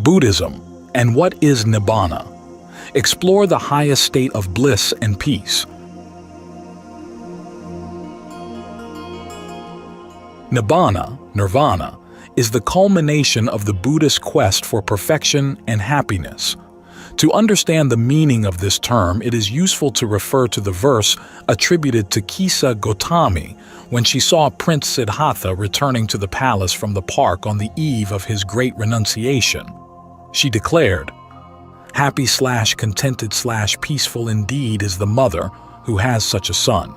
Buddhism, and what is Nibbana? Explore the highest state of bliss and peace. Nibbana, Nirvana, is the culmination of the Buddhist quest for perfection and happiness. To understand the meaning of this term, it is useful to refer to the verse attributed to Kisa Gotami when she saw Prince Siddhartha returning to the palace from the park on the eve of his great renunciation. She declared, "Happy/contented/peaceful indeed is the mother who has such a son.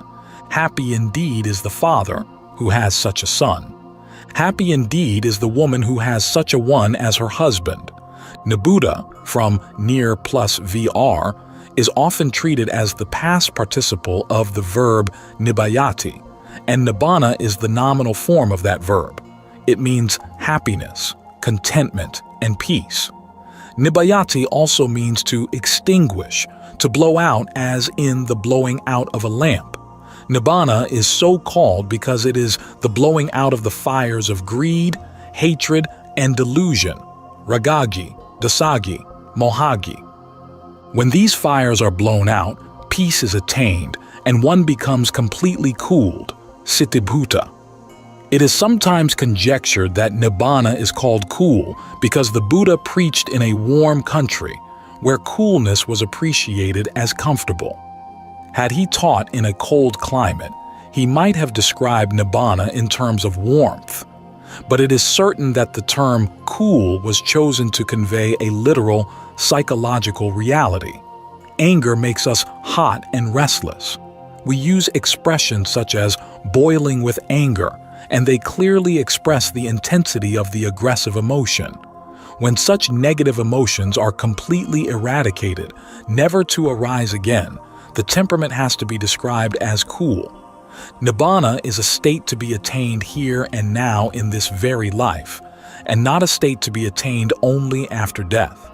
Happy indeed is the father who has such a son. Happy indeed is the woman who has such a one as her husband." Nibbana, from nir plus vr, is often treated as the past participle of the verb nibbayati, and nibbana is the nominal form of that verb. It means happiness, contentment, and peace. Nibbayati also means to extinguish, to blow out, as in the blowing out of a lamp. Nibbana is so called because it is the blowing out of the fires of greed, hatred, and delusion, ragagi, dasagi, mohagi. When these fires are blown out, peace is attained, and one becomes completely cooled, siddhibhuta. It is sometimes conjectured that Nibbana is called cool because the Buddha preached in a warm country, where coolness was appreciated as comfortable. Had he taught in a cold climate, he might have described Nibbana in terms of warmth. But it is certain that the term cool was chosen to convey a literal, psychological reality. Anger makes us hot and restless. We use expressions such as boiling with anger, and they clearly express the intensity of the aggressive emotion. When such negative emotions are completely eradicated, never to arise again, the temperament has to be described as cool. Nibbana is a state to be attained here and now in this very life, and not a state to be attained only after death.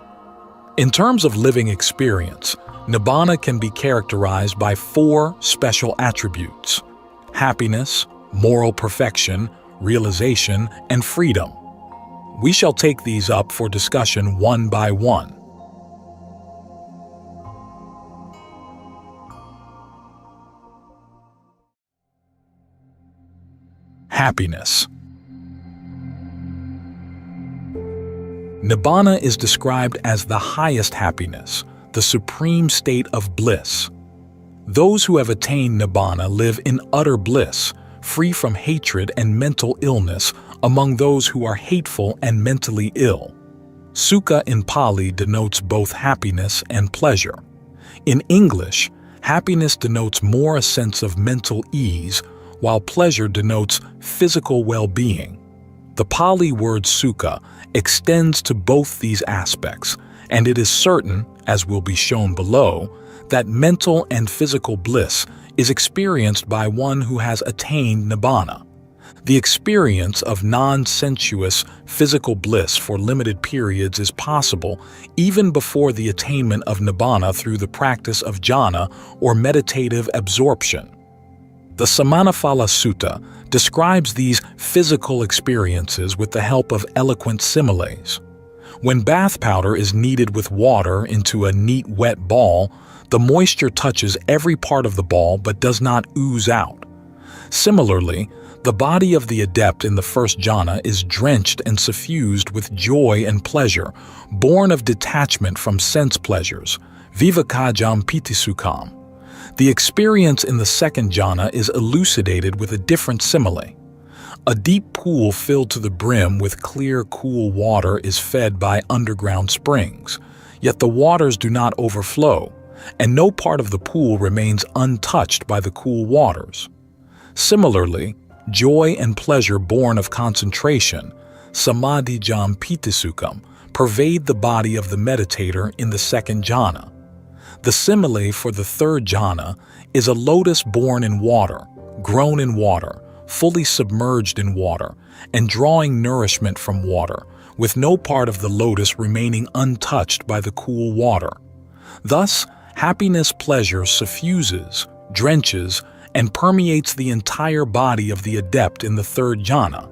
In terms of living experience, Nibbana can be characterized by 4 special attributes: happiness, moral perfection, realization, and freedom. We shall take these up for discussion one by one. Happiness. Nibbana is described as the highest happiness, the supreme state of bliss. Those who have attained Nibbana live in utter bliss, free from hatred and mental illness among those who are hateful and mentally ill. Sukha in Pali denotes both happiness and pleasure. In English, happiness denotes more a sense of mental ease, while pleasure denotes physical well-being. The Pali word sukha extends to both these aspects, and it is certain, as will be shown below, that mental and physical bliss is experienced by one who has attained Nibbana. The experience of non-sensuous physical bliss for limited periods is possible even before the attainment of Nibbana through the practice of jhana or meditative absorption. The Samanaphala Sutta describes these physical experiences with the help of eloquent similes. When bath powder is kneaded with water into a neat wet ball, the moisture touches every part of the ball but does not ooze out. Similarly, the body of the adept in the first jhana is drenched and suffused with joy and pleasure, born of detachment from sense pleasures, vivekajam pitisukham. The experience in the second jhana is elucidated with a different simile. A deep pool filled to the brim with clear, cool water is fed by underground springs, yet the waters do not overflow, and no part of the pool remains untouched by the cool waters. Similarly, joy and pleasure born of concentration, samadhijam pitisukham, pervade the body of the meditator in the second jhana. The simile for the third jhana is a lotus born in water, grown in water, fully submerged in water, and drawing nourishment from water, with no part of the lotus remaining untouched by the cool water. Thus, happiness-pleasure suffuses, drenches, and permeates the entire body of the adept in the third jhana.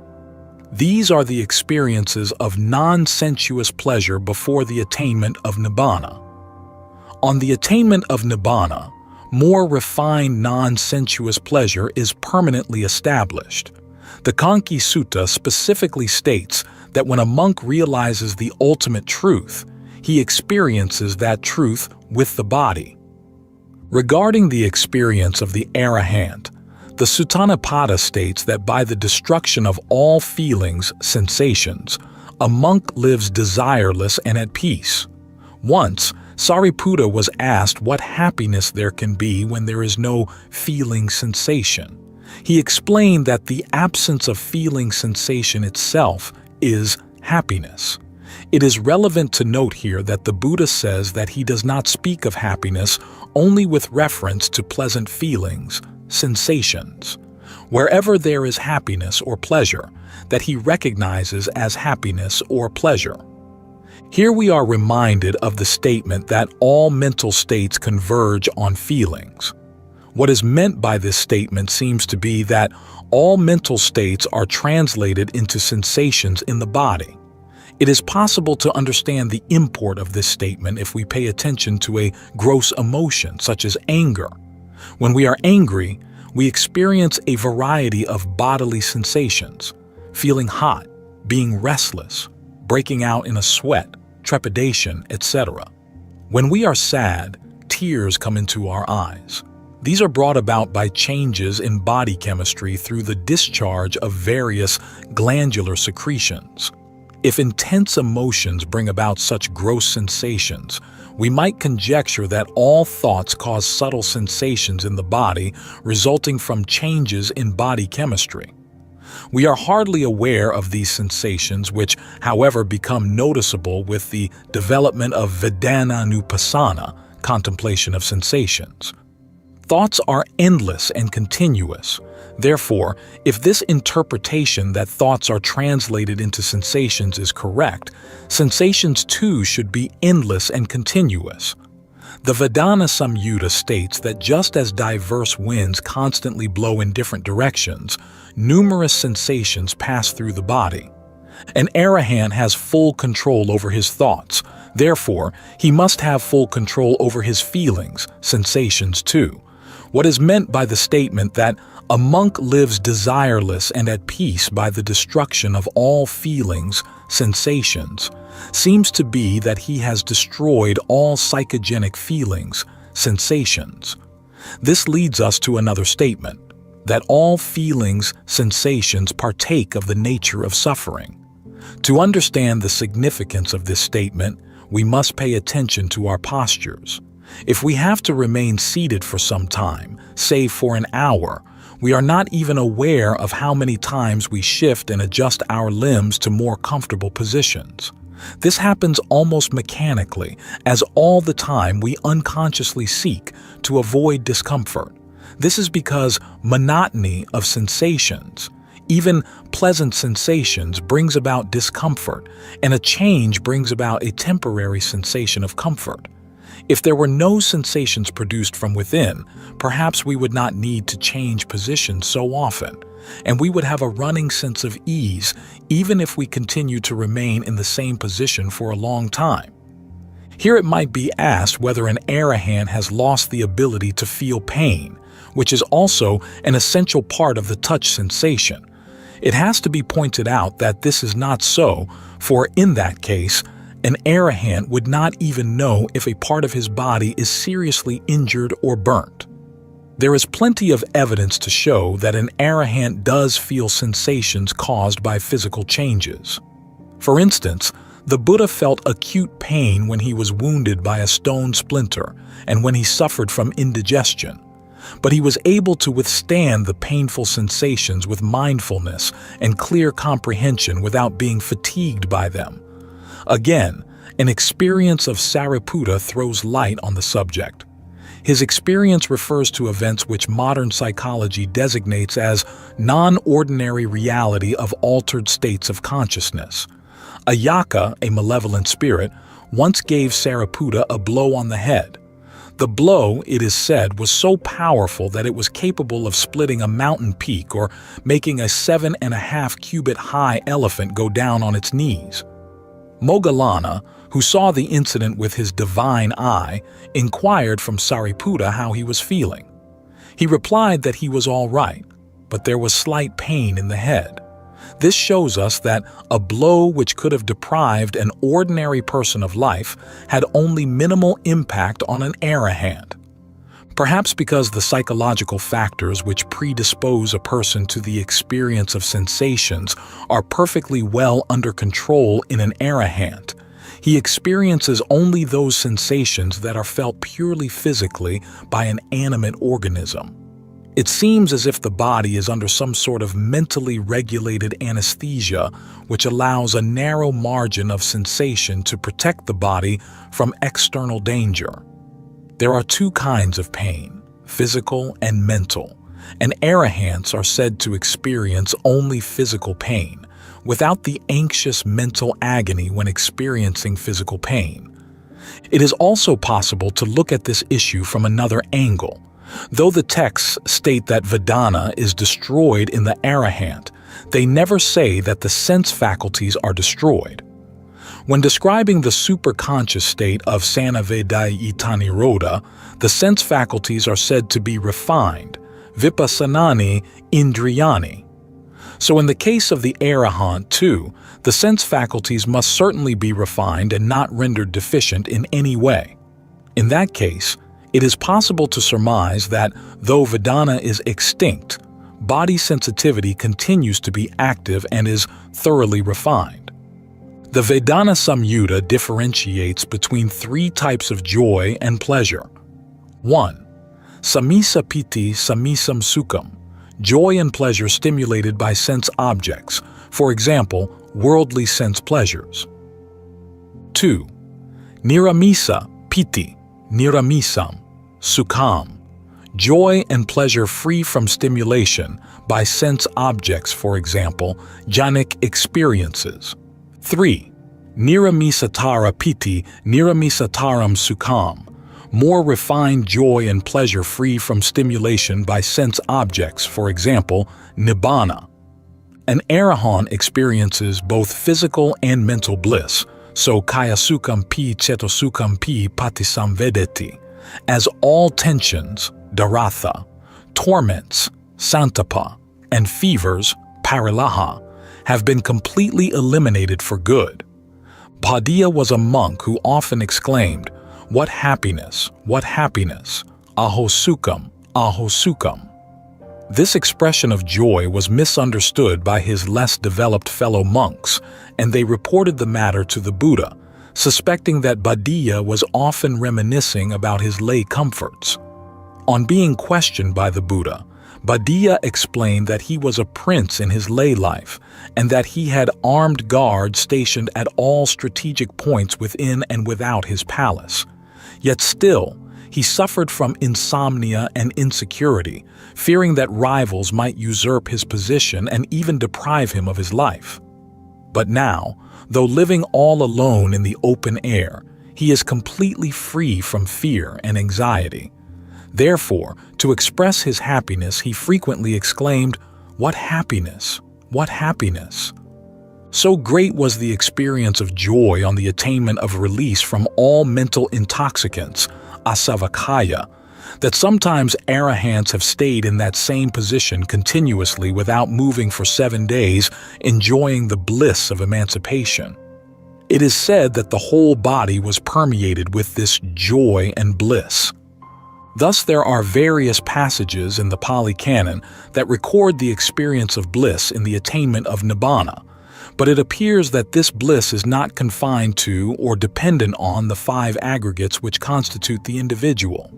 These are the experiences of non-sensuous pleasure before the attainment of Nibbana. On the attainment of Nibbana, more refined non-sensuous pleasure is permanently established. The Kanki Sutta specifically states that when a monk realizes the ultimate truth, he experiences that truth with the body. Regarding the experience of the arahant, the Sutanapada states that by the destruction of all feelings, sensations, a monk lives desireless and at peace. Once, Sariputta was asked what happiness there can be when there is no feeling sensation. He explained that the absence of feeling sensation itself is happiness. It is relevant to note here that the Buddha says that he does not speak of happiness only with reference to pleasant feelings, sensations. Wherever there is happiness or pleasure, that he recognizes as happiness or pleasure. Here we are reminded of the statement that all mental states converge on feelings. What is meant by this statement seems to be that all mental states are translated into sensations in the body. It is possible to understand the import of this statement if we pay attention to a gross emotion such as anger. When we are angry, we experience a variety of bodily sensations, feeling hot, being restless, breaking out in a sweat, trepidation, etc. When we are sad, tears come into our eyes. These are brought about by changes in body chemistry through the discharge of various glandular secretions. If intense emotions bring about such gross sensations, we might conjecture that all thoughts cause subtle sensations in the body resulting from changes in body chemistry. We are hardly aware of these sensations which, however, become noticeable with the development of Vedana-nupassana, contemplation of sensations. Thoughts are endless and continuous. Therefore, if this interpretation that thoughts are translated into sensations is correct, sensations too should be endless and continuous. The Vedana Samyutta states that just as diverse winds constantly blow in different directions, numerous sensations pass through the body. An arahant has full control over his thoughts. Therefore, he must have full control over his feelings, sensations too. What is meant by the statement that a monk lives desireless and at peace by the destruction of all feelings, sensations, seems to be that he has destroyed all psychogenic feelings, sensations. This leads us to another statement, that all feelings, sensations partake of the nature of suffering. To understand the significance of this statement, we must pay attention to our postures. If we have to remain seated for some time, say for an hour, we are not even aware of how many times we shift and adjust our limbs to more comfortable positions. This happens almost mechanically, as all the time we unconsciously seek to avoid discomfort. This is because monotony of sensations, even pleasant sensations, brings about discomfort, and a change brings about a temporary sensation of comfort. If there were no sensations produced from within, perhaps we would not need to change positions so often, and we would have a running sense of ease even if we continue to remain in the same position for a long time. Here it might be asked whether an arahant has lost the ability to feel pain, which is also an essential part of the touch sensation. It has to be pointed out that this is not so, for in that case, an arahant would not even know if a part of his body is seriously injured or burnt. There is plenty of evidence to show that an arahant does feel sensations caused by physical changes. For instance, the Buddha felt acute pain when he was wounded by a stone splinter and when he suffered from indigestion. But he was able to withstand the painful sensations with mindfulness and clear comprehension without being fatigued by them. Again, an experience of Sariputta throws light on the subject. His experience refers to events which modern psychology designates as non-ordinary reality of altered states of consciousness. A yaka, a malevolent spirit, once gave Sariputta a blow on the head. The blow, it is said, was so powerful that it was capable of splitting a mountain peak or making a 7.5-cubit-high elephant go down on its knees. Moggallana, who saw the incident with his divine eye, inquired from Sariputta how he was feeling. He replied that he was all right, but there was slight pain in the head. This shows us that a blow which could have deprived an ordinary person of life had only minimal impact on an arahant. Perhaps because the psychological factors which predispose a person to the experience of sensations are perfectly well under control in an arahant, he experiences only those sensations that are felt purely physically by an animate organism. It seems as if the body is under some sort of mentally regulated anesthesia which allows a narrow margin of sensation to protect the body from external danger. There are two kinds of pain, physical and mental, and arahants are said to experience only physical pain, without the anxious mental agony when experiencing physical pain. It is also possible to look at this issue from another angle. Though the texts state that Vedana is destroyed in the arahant, they never say that the sense faculties are destroyed. When describing the superconscious state of Sanavedayitanirodha, the sense faculties are said to be refined, vipassanani indriyani. So in the case of the arahant too, the sense faculties must certainly be refined and not rendered deficient in any way. In that case, it is possible to surmise that, though Vedana is extinct, body sensitivity continues to be active and is thoroughly refined. The Vedana Samyutta differentiates between three types of joy and pleasure. 1. Samisa piti samisam sukham, joy and pleasure stimulated by sense objects, for example, worldly sense pleasures. 2. Niramisa piti niramisam sukham, joy and pleasure free from stimulation by sense objects, for example, jhanic experiences. 3. Niramisatara piti niramisataram sukham, more refined joy and pleasure free from stimulation by sense objects, for example, nibbana. An arahant experiences both physical and mental bliss, so kaya sukham pi chetasukham pi patisamvedeti, as all tensions, daratha, torments, santapa, and fevers, parilaha, have been completely eliminated for good. Bhaddiya was a monk who often exclaimed, "What happiness, aho sukham, aho sukham." This expression of joy was misunderstood by his less developed fellow monks, and they reported the matter to the Buddha, suspecting that Bhaddiya was often reminiscing about his lay comforts. On being questioned by the Buddha, Bhaddiya explained that he was a prince in his lay life and that he had armed guards stationed at all strategic points within and without his palace. Yet still, he suffered from insomnia and insecurity, fearing that rivals might usurp his position and even deprive him of his life. But now, though living all alone in the open air, he is completely free from fear and anxiety. Therefore, to express his happiness, he frequently exclaimed, "What happiness! What happiness!" So great was the experience of joy on the attainment of release from all mental intoxicants, asavakaya, that sometimes arahants have stayed in that same position continuously without moving for 7 days, enjoying the bliss of emancipation. It is said that the whole body was permeated with this joy and bliss. Thus, there are various passages in the Pali Canon that record the experience of bliss in the attainment of Nibbana, but it appears that this bliss is not confined to or dependent on the 5 aggregates which constitute the individual.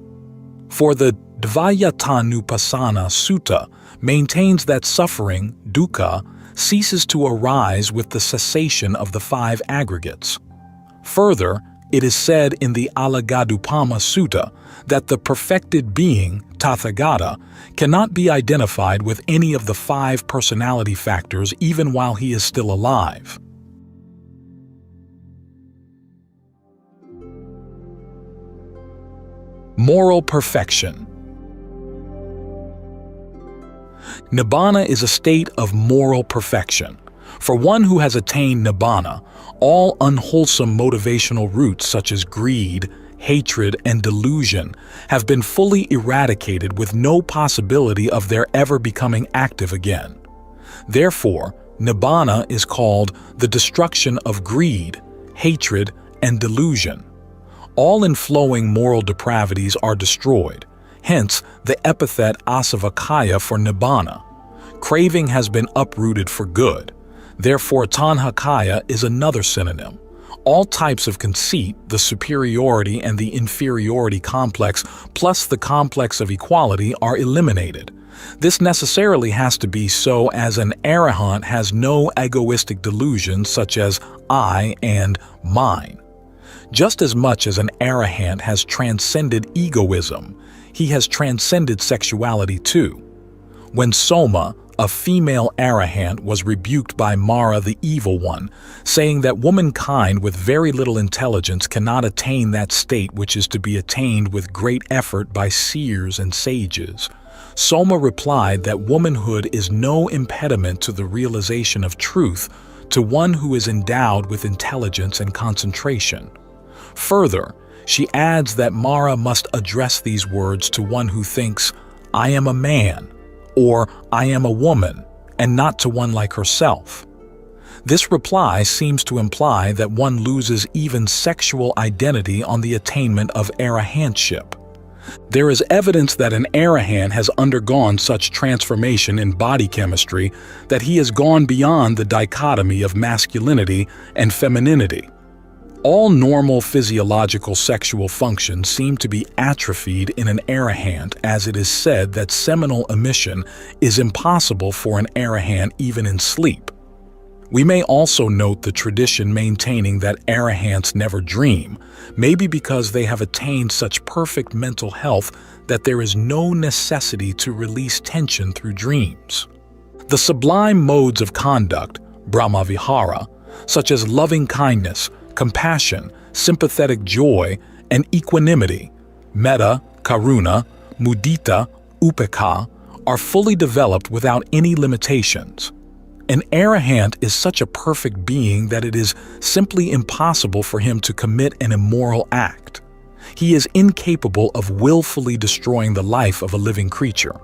For the Dvayatanupasana Sutta maintains that suffering, dukkha, ceases to arise with the cessation of the 5 aggregates. Further, it is said in the Alagadupama Sutta that the perfected being, Tathagata, cannot be identified with any of the 5 personality factors even while he is still alive. Moral perfection. Nibbana is a state of moral perfection. For one who has attained Nibbana, all unwholesome motivational roots such as greed, hatred, and delusion have been fully eradicated with no possibility of their ever becoming active again. Therefore, Nibbana is called the destruction of greed, hatred, and delusion. All inflowing moral depravities are destroyed, hence the epithet asavakaya for Nibbana. Craving has been uprooted for good. Therefore, tanhakaya is another synonym. All types of conceit, the superiority and the inferiority complex, plus the complex of equality are eliminated. This necessarily has to be so as an arahant has no egoistic delusions such as I and mine. Just as much as an arahant has transcended egoism, he has transcended sexuality too. When Soma, a female arahant, was rebuked by Mara the Evil One, saying that womankind with very little intelligence cannot attain that state which is to be attained with great effort by seers and sages, Soma replied that womanhood is no impediment to the realization of truth to one who is endowed with intelligence and concentration. Further, she adds that Mara must address these words to one who thinks, I am a man, or I am a woman, and not to one like herself. This reply seems to imply that one loses even sexual identity on the attainment of arahantship. There is evidence that an arahant has undergone such transformation in body chemistry that he has gone beyond the dichotomy of masculinity and femininity. All normal physiological sexual functions seem to be atrophied in an arahant, as it is said that seminal emission is impossible for an arahant even in sleep. We may also note the tradition maintaining that arahants never dream, maybe because they have attained such perfect mental health that there is no necessity to release tension through dreams. The sublime modes of conduct, Brahmavihara, such as loving kindness, compassion, sympathetic joy, and equanimity, metta, karuna, mudita, upekha, are fully developed without any limitations. An arahant is such a perfect being that it is simply impossible for him to commit an immoral act. He is incapable of willfully destroying the life of a living creature.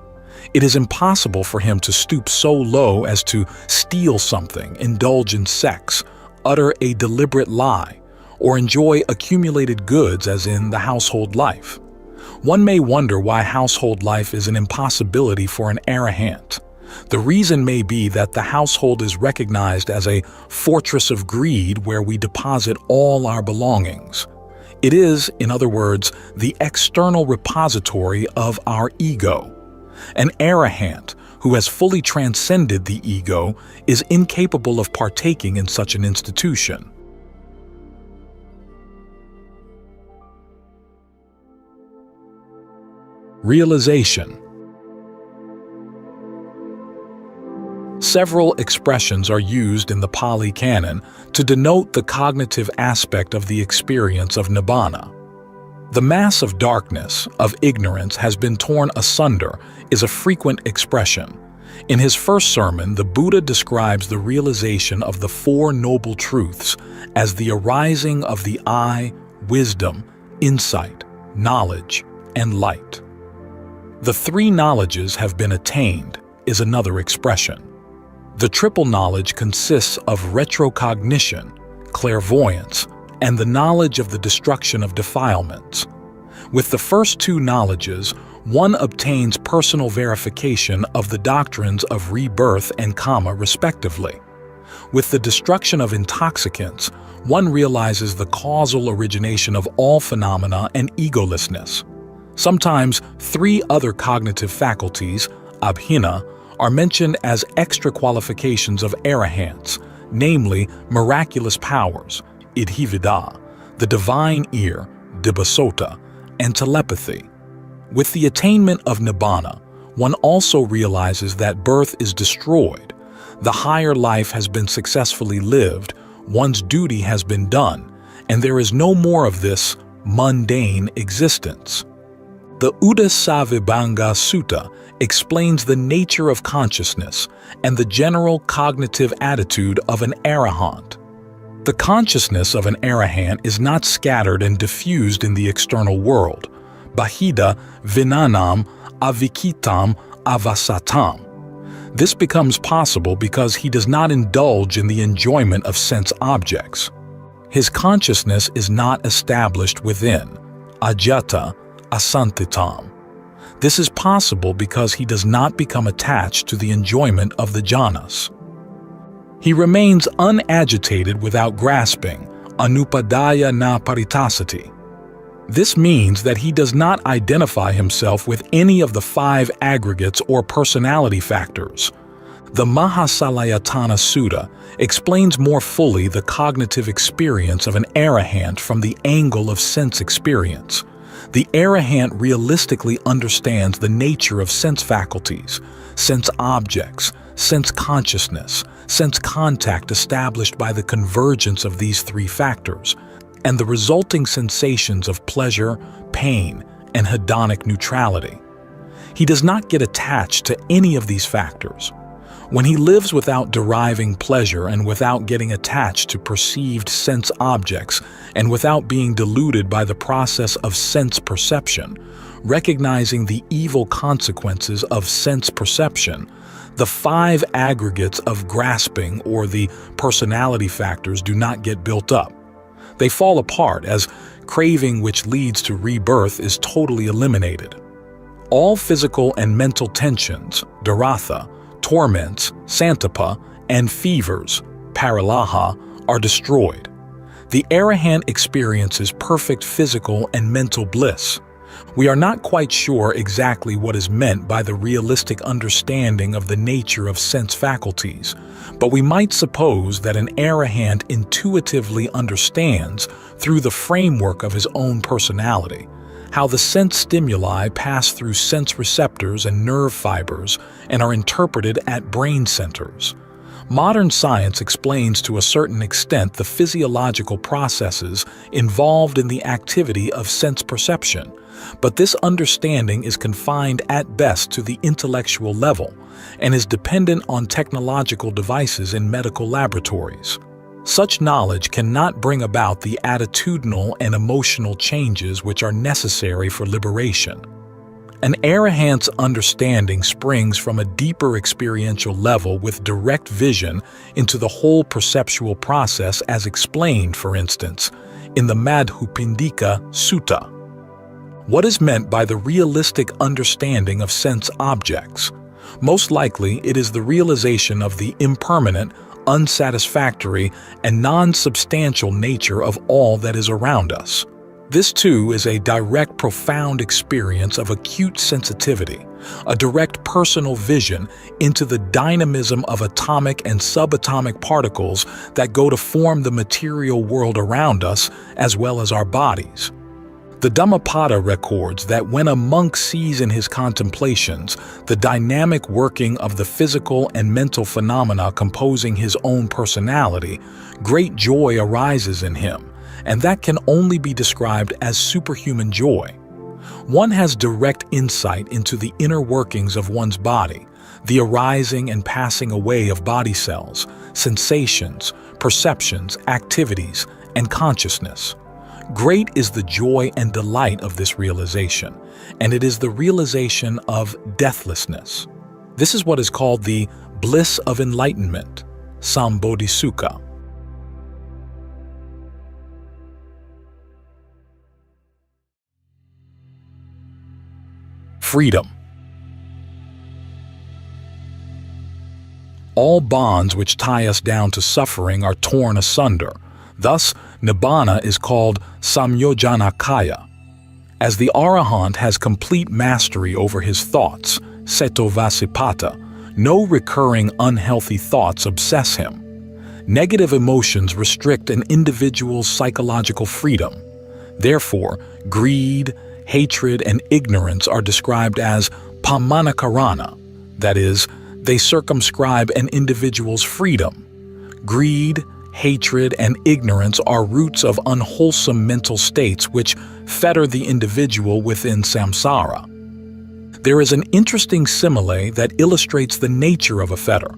It is impossible for him to stoop so low as to steal something, indulge in sex, utter a deliberate lie, or enjoy accumulated goods as in the household life. One may wonder why household life is an impossibility for an arahant. The reason may be that the household is recognized as a fortress of greed where we deposit all our belongings. It is, in other words, the external repository of our ego. An arahant, who has fully transcended the ego, is incapable of partaking in such an institution. Realization. Several expressions are used in the Pali Canon to denote the cognitive aspect of the experience of Nibbana. The mass of darkness, of ignorance, has been torn asunder is a frequent expression. In his first sermon, the Buddha describes the realization of the Four Noble Truths as the arising of the eye, wisdom, insight, knowledge, and light. The three knowledges have been attained is another expression. The triple knowledge consists of retrocognition, clairvoyance, and the knowledge of the destruction of defilements. With the first two knowledges, one obtains personal verification of the doctrines of rebirth and karma respectively. With the destruction of intoxicants, one realizes the causal origination of all phenomena and egolessness. Sometimes three other cognitive faculties, abhina, are mentioned as extra qualifications of arahants, namely miraculous powers, idhivida, the divine ear, dibasota, and telepathy. With the attainment of Nibbana, one also realizes that birth is destroyed, the higher life has been successfully lived, one's duty has been done, and there is no more of this mundane existence. The Udasavibhanga Sutta explains the nature of consciousness and the general cognitive attitude of an arahant. The consciousness of an arahant is not scattered and diffused in the external world. Bahida vinanam avikitam avasatam. This becomes possible because he does not indulge in the enjoyment of sense objects. His consciousness is not established within, ajata asantitam. This is possible because he does not become attached to the enjoyment of the jhanas. He remains unagitated without grasping, anupadaya na paritasati. This means that he does not identify himself with any of the 5 aggregates or personality factors. The Mahasalayatana Sutta explains more fully the cognitive experience of an arahant from the angle of sense experience. The arahant realistically understands the nature of sense faculties, sense objects, sense consciousness, sense contact established by the convergence of these 3 factors, and the resulting sensations of pleasure, pain, and hedonic neutrality. He does not get attached to any of these factors. When he lives without deriving pleasure and without getting attached to perceived sense objects and without being deluded by the process of sense perception, recognizing the evil consequences of sense perception, the 5 aggregates of grasping or the personality factors do not get built up. They fall apart as craving, which leads to rebirth, is totally eliminated. All physical and mental tensions, dharatha, torments, santapa, and fevers, paralaha, are destroyed. The arahant experiences perfect physical and mental bliss. We are not quite sure exactly what is meant by the realistic understanding of the nature of sense faculties, but we might suppose that an arahant intuitively understands, through the framework of his own personality, how the sense stimuli pass through sense receptors and nerve fibers and are interpreted at brain centers. Modern science explains to a certain extent the physiological processes involved in the activity of sense perception, but this understanding is confined at best to the intellectual level and is dependent on technological devices in medical laboratories. Such knowledge cannot bring about the attitudinal and emotional changes which are necessary for liberation. An arahant's understanding springs from a deeper experiential level with direct vision into the whole perceptual process, as explained, for instance, in the Madhupindika Sutta. What is meant by the realistic understanding of sense objects? Most likely, it is the realization of the impermanent, unsatisfactory, and non-substantial nature of all that is around us. This, too, is a direct, profound experience of acute sensitivity, a direct personal vision into the dynamism of atomic and subatomic particles that go to form the material world around us as well as our bodies. The Dhammapada records that when a monk sees in his contemplations the dynamic working of the physical and mental phenomena composing his own personality, great joy arises in him, and that can only be described as superhuman joy. One has direct insight into the inner workings of one's body, the arising and passing away of body cells, sensations, perceptions, activities, and consciousness. Great is the joy and delight of this realization, and it is the realization of deathlessness. This is what is called the bliss of enlightenment, Sambodhisukha. Freedom. All bonds which tie us down to suffering are torn asunder. Thus, Nibbana is called Samyojanakaya. As the Arahant has complete mastery over his thoughts, Setovasipata, no recurring unhealthy thoughts obsess him. Negative emotions restrict an individual's psychological freedom. Therefore, greed, hatred, and ignorance are described as pamanakarana, that is, they circumscribe an individual's freedom. Greed, hatred, and ignorance are roots of unwholesome mental states which fetter the individual within samsara. There is an interesting simile that illustrates the nature of a fetter.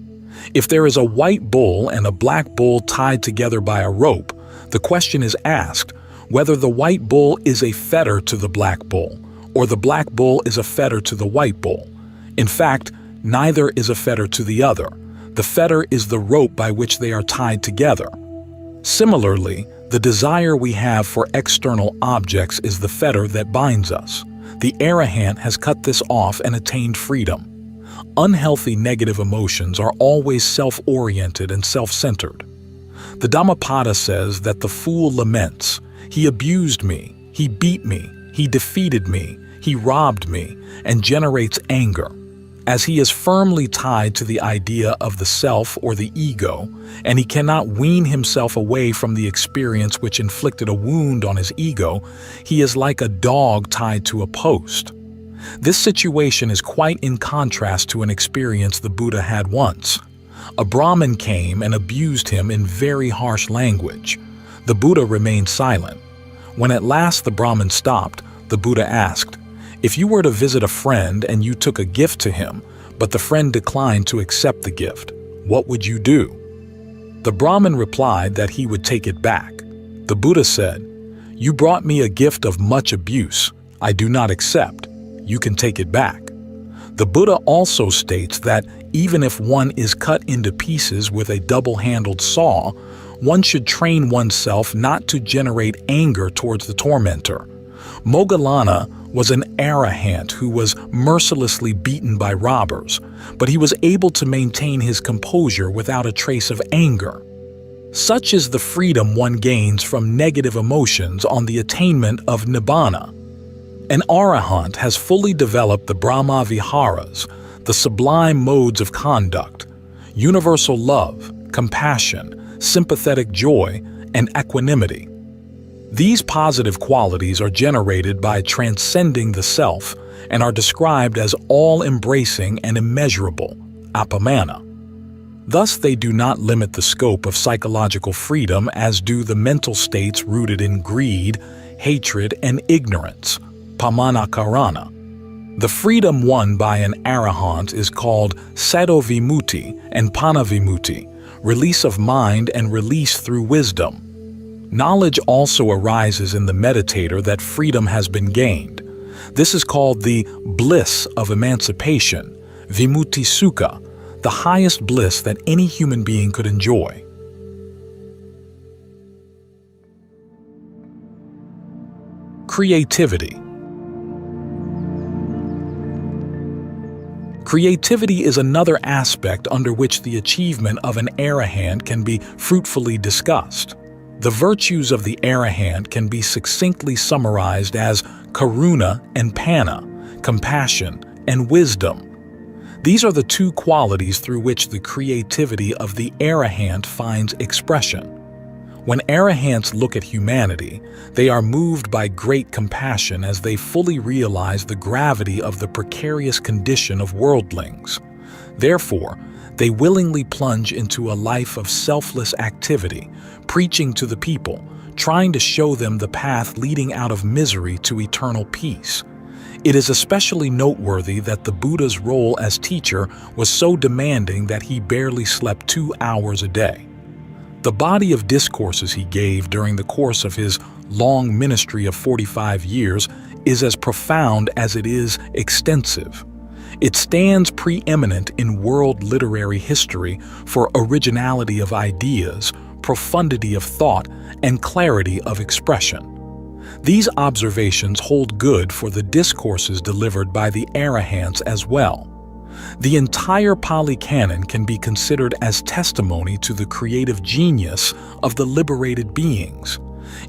If there is a white bull and a black bull tied together by a rope, the question is asked whether the white bull is a fetter to the black bull, or the black bull is a fetter to the white bull. In fact, neither is a fetter to the other. The fetter is the rope by which they are tied together. Similarly, the desire we have for external objects is the fetter that binds us. The arahant has cut this off and attained freedom. Unhealthy negative emotions are always self-oriented and self-centered. The Dhammapada says that the fool laments, "He abused me, he beat me, he defeated me, he robbed me," and generates anger, as he is firmly tied to the idea of the self or the ego, and he cannot wean himself away from the experience which inflicted a wound on his ego. He is like a dog tied to a post. This situation is quite in contrast to an experience the Buddha had once. A Brahmin came and abused him in very harsh language. The Buddha remained silent. When at last the Brahmin stopped, the Buddha asked, "If you were to visit a friend and you took a gift to him, but the friend declined to accept the gift, what would you do?" The Brahmin replied that he would take it back. The Buddha said, "You brought me a gift of much abuse. I do not accept. You can take it back." The Buddha also states that even if one is cut into pieces with a double-handled saw, one should train oneself not to generate anger towards the tormentor. Moggallana was an arahant who was mercilessly beaten by robbers, but he was able to maintain his composure without a trace of anger. Such is the freedom one gains from negative emotions on the attainment of Nibbana. An arahant has fully developed the Brahma Viharas, the sublime modes of conduct, universal love, compassion, sympathetic joy, and equanimity. These positive qualities are generated by transcending the self and are described as all-embracing and immeasurable, apamana. Thus, they do not limit the scope of psychological freedom as do the mental states rooted in greed, hatred, and ignorance, pamanakarana. The freedom won by an arahant is called sato vimutti and pana vimutti, release of mind and release through wisdom. Knowledge also arises in the meditator that freedom has been gained. This is called the bliss of emancipation, vimutti sukha, the highest bliss that any human being could enjoy. Creativity. Creativity is another aspect under which the achievement of an arahant can be fruitfully discussed. The virtues of the arahant can be succinctly summarized as karuna and panna, compassion and wisdom. These are the two qualities through which the creativity of the arahant finds expression. When arahants look at humanity, they are moved by great compassion as they fully realize the gravity of the precarious condition of worldlings. Therefore, they willingly plunge into a life of selfless activity, preaching to the people, trying to show them the path leading out of misery to eternal peace. It is especially noteworthy that the Buddha's role as teacher was so demanding that he barely slept 2 hours a day. The body of discourses he gave during the course of his long ministry of 45 years is as profound as it is extensive. It stands preeminent in world literary history for originality of ideas, profundity of thought, and clarity of expression. These observations hold good for the discourses delivered by the arahants as well. The entire Pali Canon can be considered as testimony to the creative genius of the liberated beings.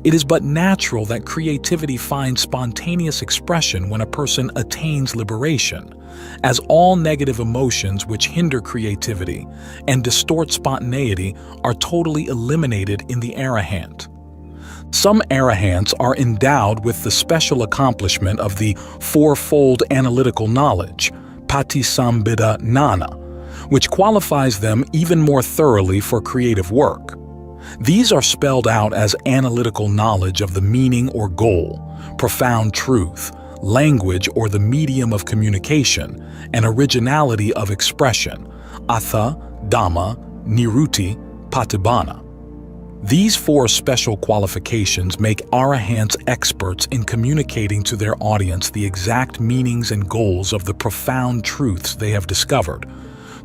It is but natural that creativity finds spontaneous expression when a person attains liberation, as all negative emotions which hinder creativity and distort spontaneity are totally eliminated in the arahant. Some arahants are endowed with the special accomplishment of the fourfold analytical knowledge, Patisambhida Gnana, which qualifies them even more thoroughly for creative work. These are spelled out as analytical knowledge of the meaning or goal, profound truth, language or the medium of communication, and originality of expression, Atha, Dhamma, Niruti, Patibbana. These four special qualifications make arahants experts in communicating to their audience the exact meanings and goals of the profound truths they have discovered,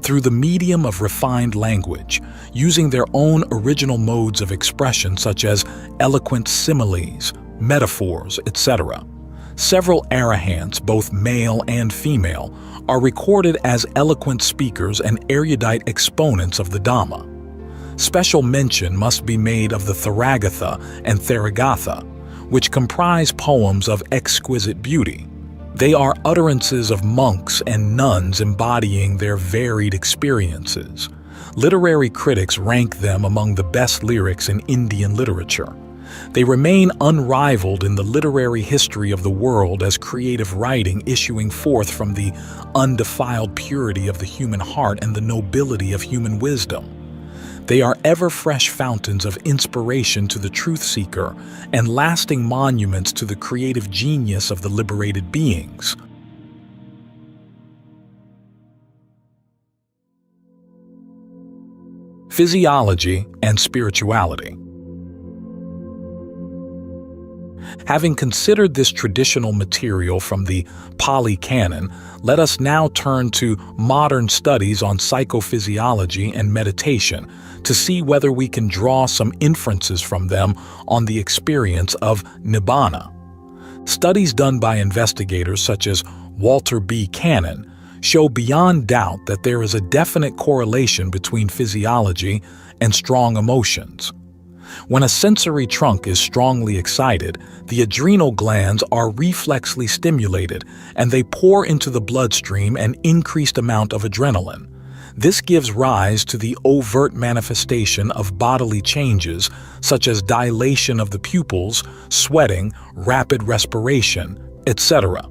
through the medium of refined language, using their own original modes of expression such as eloquent similes, metaphors, etc. Several arahants, both male and female, are recorded as eloquent speakers and erudite exponents of the Dhamma. Special mention must be made of the Theragatha and Theragatha, which comprise poems of exquisite beauty. They are utterances of monks and nuns embodying their varied experiences. Literary critics rank them among the best lyrics in Indian literature. They remain unrivaled in the literary history of the world as creative writing issuing forth from the undefiled purity of the human heart and the nobility of human wisdom. They are ever-fresh fountains of inspiration to the truth seeker and lasting monuments to the creative genius of the liberated beings. Physiology and spirituality. Having considered this traditional material from the Pali Canon, let us now turn to modern studies on psychophysiology and meditation to see whether we can draw some inferences from them on the experience of Nibbana. Studies done by investigators such as Walter B. Cannon show beyond doubt that there is a definite correlation between physiology and strong emotions. When a sensory trunk is strongly excited, the adrenal glands are reflexly stimulated and they pour into the bloodstream an increased amount of adrenaline. This gives rise to the overt manifestation of bodily changes such as dilation of the pupils, sweating, rapid respiration, etc.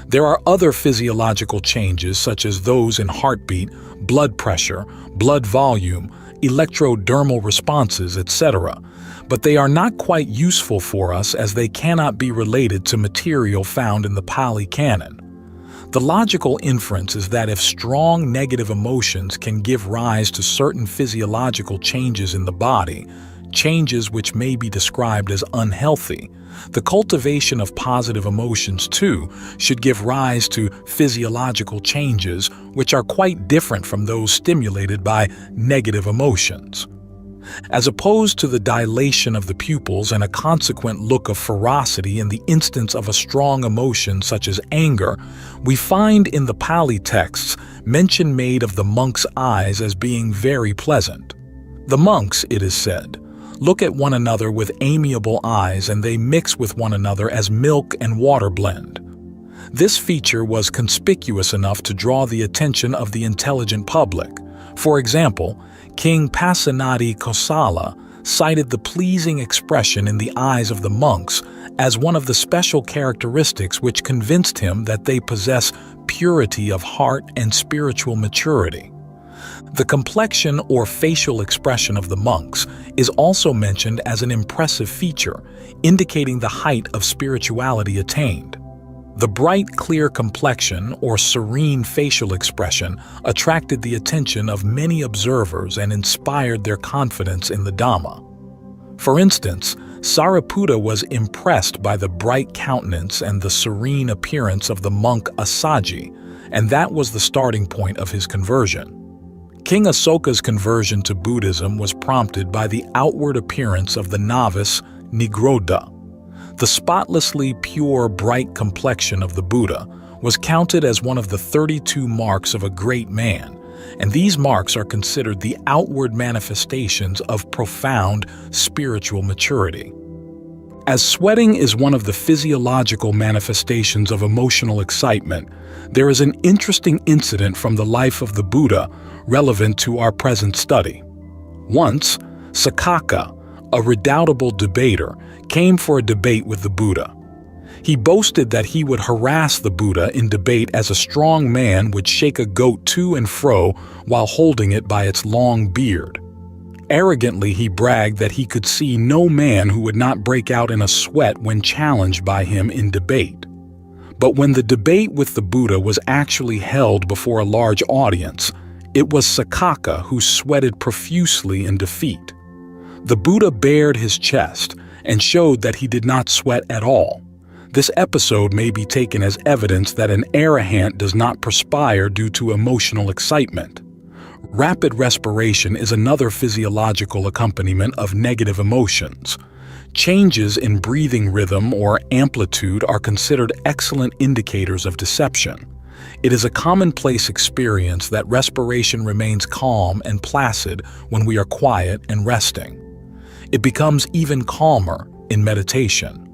There are other physiological changes such as those in heartbeat, blood pressure, blood volume, electrodermal responses, etc., but they are not quite useful for us as they cannot be related to material found in the Pali Canon. The logical inference is that if strong negative emotions can give rise to certain physiological changes in the body, changes which may be described as unhealthy, the cultivation of positive emotions too should give rise to physiological changes which are quite different from those stimulated by negative emotions. As opposed to the dilation of the pupils and a consequent look of ferocity in the instance of a strong emotion such as anger, we find in the Pali texts mention made of the monk's eyes as being very pleasant. The monks, it is said, look at one another with amiable eyes and they mix with one another as milk and water blend. This feature was conspicuous enough to draw the attention of the intelligent public. For example, King Pasenadi Kosala cited the pleasing expression in the eyes of the monks as one of the special characteristics which convinced him that they possess purity of heart and spiritual maturity. The complexion or facial expression of the monks is also mentioned as an impressive feature, indicating the height of spirituality attained. The bright, clear complexion or serene facial expression attracted the attention of many observers and inspired their confidence in the Dhamma. For instance, Sariputta was impressed by the bright countenance and the serene appearance of the monk Assaji, and that was the starting point of his conversion. King Asoka's conversion to Buddhism was prompted by the outward appearance of the novice Nigrodha. The spotlessly pure, bright complexion of the Buddha was counted as one of the 32 marks of a great man, and these marks are considered the outward manifestations of profound spiritual maturity. As sweating is one of the physiological manifestations of emotional excitement, there is an interesting incident from the life of the Buddha relevant to our present study. Once, Sakaka, a redoubtable debater, came for a debate with the Buddha. He boasted that he would harass the Buddha in debate as a strong man would shake a goat to and fro while holding it by its long beard. Arrogantly, he bragged that he could see no man who would not break out in a sweat when challenged by him in debate. But when the debate with the Buddha was actually held before a large audience, it was Sakaka who sweated profusely in defeat. The Buddha bared his chest and showed that he did not sweat at all. This episode may be taken as evidence that an arahant does not perspire due to emotional excitement. Rapid respiration is another physiological accompaniment of negative emotions. Changes in breathing rhythm or amplitude are considered excellent indicators of deception. It is a commonplace experience that respiration remains calm and placid when we are quiet and resting. It becomes even calmer in meditation.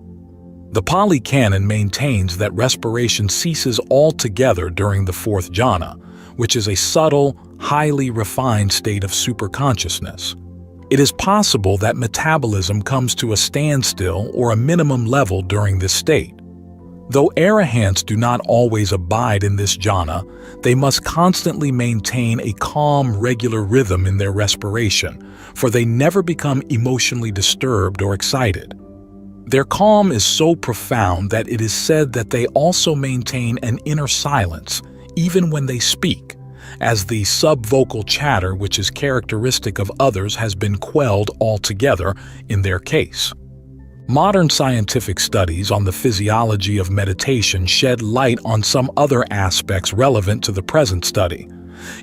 The Pali Canon maintains that respiration ceases altogether during the fourth jhana, which is a subtle, highly refined state of superconsciousness. It is possible that metabolism comes to a standstill or a minimum level during this state. Though arahants do not always abide in this jhana, they must constantly maintain a calm, regular rhythm in their respiration, for they never become emotionally disturbed or excited. Their calm is so profound that it is said that they also maintain an inner silence, even when they speak, as the subvocal chatter which is characteristic of others has been quelled altogether in their case. Modern scientific studies on the physiology of meditation shed light on some other aspects relevant to the present study.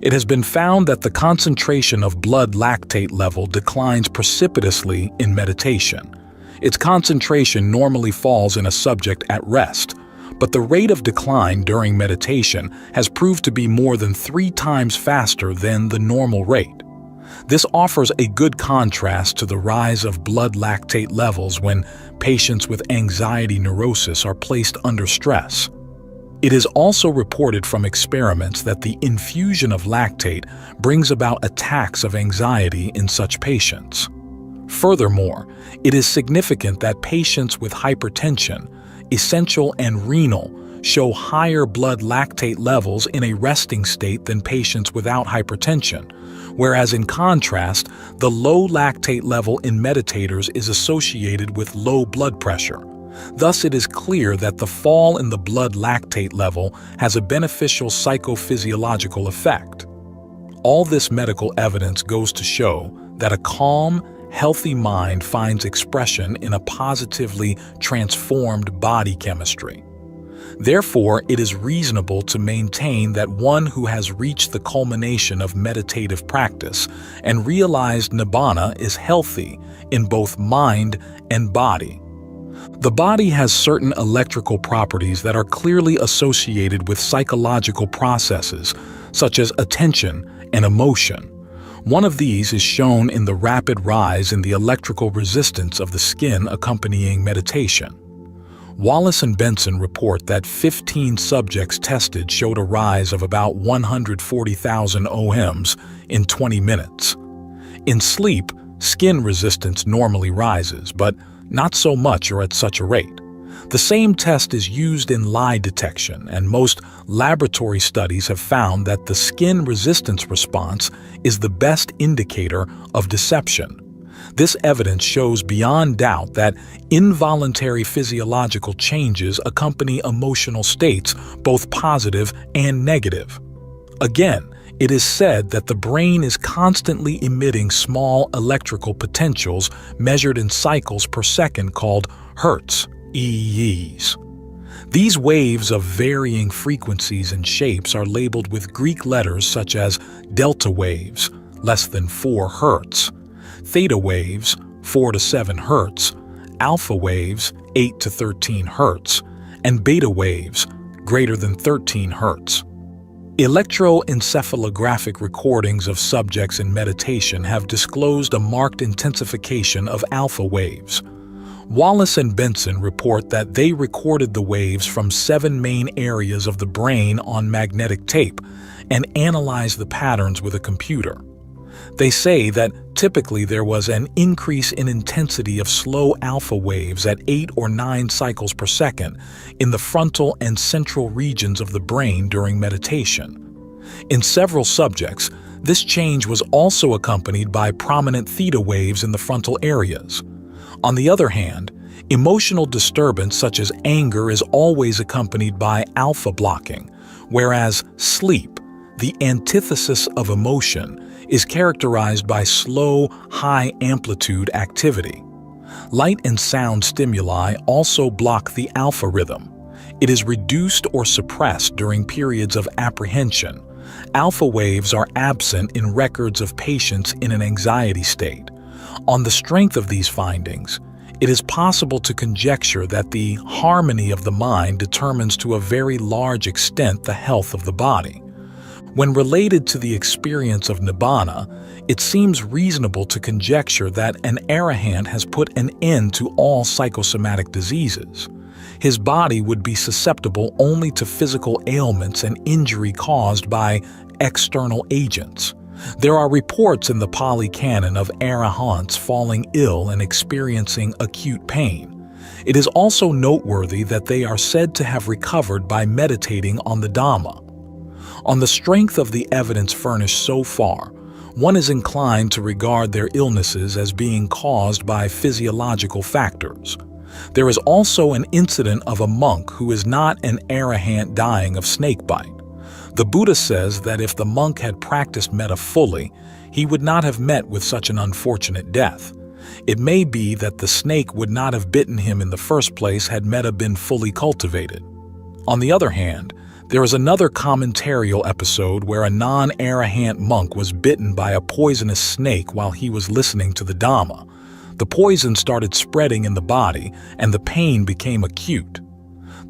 It has been found that the concentration of blood lactate level declines precipitously in meditation. Its concentration normally falls in a subject at rest, but the rate of decline during meditation has proved to be more than 3 times faster than the normal rate. This offers a good contrast to the rise of blood lactate levels when patients with anxiety neurosis are placed under stress. It is also reported from experiments that the infusion of lactate brings about attacks of anxiety in such patients. Furthermore, it is significant that patients with hypertension, essential and renal, show higher blood lactate levels in a resting state than patients without hypertension, whereas in contrast, the low lactate level in meditators is associated with low blood pressure. Thus, it is clear that the fall in the blood lactate level has a beneficial psychophysiological effect. All this medical evidence goes to show that a calm, healthy mind finds expression in a positively transformed body chemistry. Therefore, it is reasonable to maintain that one who has reached the culmination of meditative practice and realized Nibbana is healthy in both mind and body. The body has certain electrical properties that are clearly associated with psychological processes, such as attention and emotion. One of these is shown in the rapid rise in the electrical resistance of the skin accompanying meditation. Wallace and Benson report that 15 subjects tested showed a rise of about 140,000 ohms in 20 minutes. In sleep, skin resistance normally rises, but not so much or at such a rate. The same test is used in lie detection, and most laboratory studies have found that the skin resistance response is the best indicator of deception. This evidence shows beyond doubt that involuntary physiological changes accompany emotional states, both positive and negative. Again, it is said that the brain is constantly emitting small electrical potentials measured in cycles per second called hertz, EEs. These waves of varying frequencies and shapes are labeled with Greek letters such as delta waves, less than 4 hertz, theta waves, 4 to 7 hertz, alpha waves, 8 to 13 hertz, and beta waves, greater than 13 hertz. Electroencephalographic recordings of subjects in meditation have disclosed a marked intensification of alpha waves. Wallace and Benson report that they recorded the waves from 7 main areas of the brain on magnetic tape and analyzed the patterns with a computer. They say that typically there was an increase in intensity of slow alpha waves at 8 or 9 cycles per second in the frontal and central regions of the brain during meditation. In several subjects, This change was also accompanied by prominent theta waves in the frontal areas. On the other hand, emotional disturbance such as anger is always accompanied by alpha blocking, whereas sleep, the antithesis of emotion, is characterized by slow, high-amplitude activity. Light and sound stimuli also block the alpha rhythm. It is reduced or suppressed during periods of apprehension. Alpha waves are absent in records of patients in an anxiety state. On the strength of these findings, it is possible to conjecture that the harmony of the mind determines to a very large extent the health of the body. When related to the experience of Nibbana, it seems reasonable to conjecture that an arahant has put an end to all psychosomatic diseases. His body would be susceptible only to physical ailments and injury caused by external agents. There are reports in the Pali Canon of arahants falling ill and experiencing acute pain. It is also noteworthy that they are said to have recovered by meditating on the Dhamma. On the strength of the evidence furnished so far, one is inclined to regard their illnesses as being caused by physiological factors. There is also an incident of a monk who is not an arahant dying of snakebite. The Buddha says that if the monk had practiced metta fully, he would not have met with such an unfortunate death. It may be that the snake would not have bitten him in the first place had metta been fully cultivated. On the other hand, there is another commentarial episode where a non-arahant monk was bitten by a poisonous snake while he was listening to the Dhamma. The poison started spreading in the body, and the pain became acute.